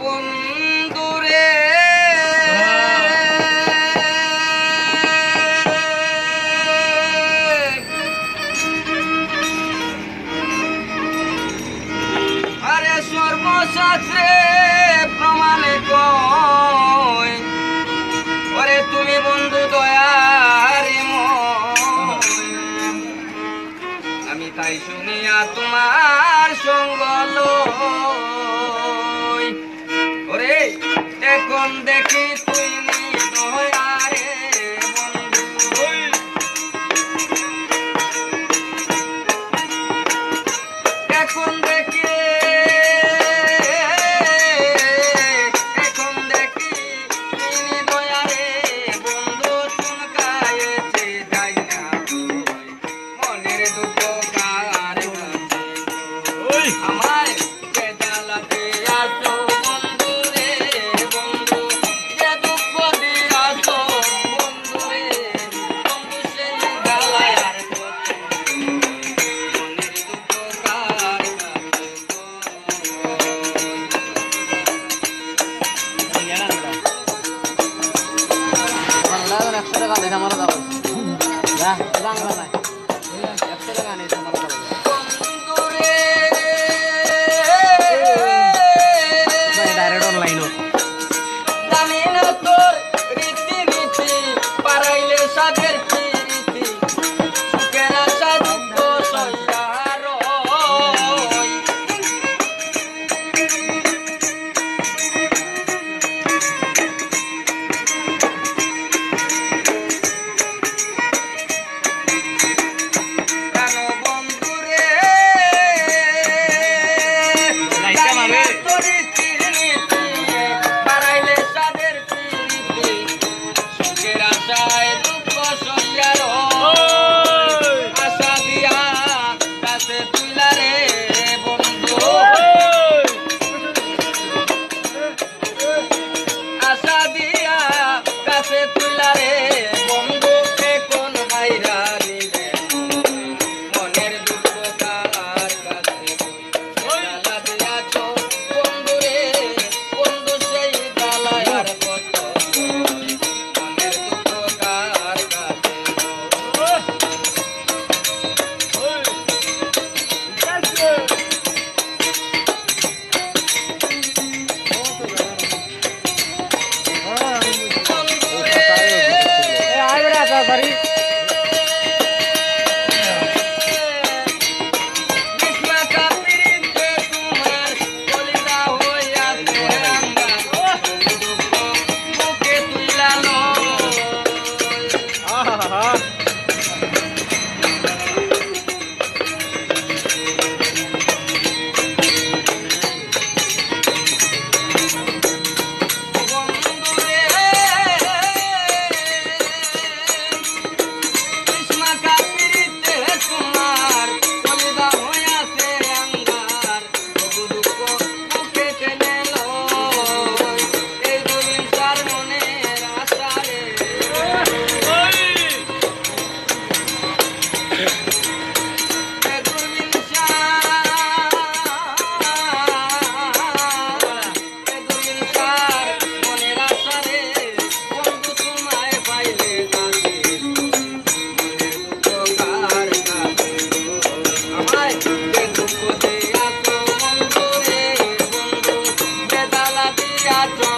বন্ধুরে আরে সর্বশাস্ত্রে প্রমাণে কয় ওরে তুমি বন্ধু দয়ারি আমি তাই শুনিয়া তোমার সঙ্গ লই ওরে এখন দেখি তুই দয়ারে বন্ধু এখন দেখি দয়ারে বন্ধু চুনকায়েছে যাই না মনের দুঃখ আমায় বেজালাতে আসো বন্ধু রে বন্ধু যে দুঃখ দিয়াছো বন্ধু রে বন্ধু সেই গালায় আর মনের দুঃখ কার একশো টাকা নেই আমার দাও বাংলা নাই 100 টাকা নেই আমার দাও ডাইরেক্ট অনলাইন জানি না তোর রীতি নীতি পারাইলে সাদের প্রীতি সুখের আশা দুঃখ সংসার কেন বন্ধুরে পারাইলে সাদের প্রীতি সুখের আশায় দুঃখ সংসার আশা দিয়া কাছে তুইলা রে বন্ধু আশা দিয়া কাছে তুইলা রে বন্ধু কোন ভাইরা নিবে মনের দুঃখ কার কাছে জ্বালা দিয়াছো বন্ধু রে বন্ধু সেই জ্বালায় আর কত মনের দুঃখ কার কাছে Teatro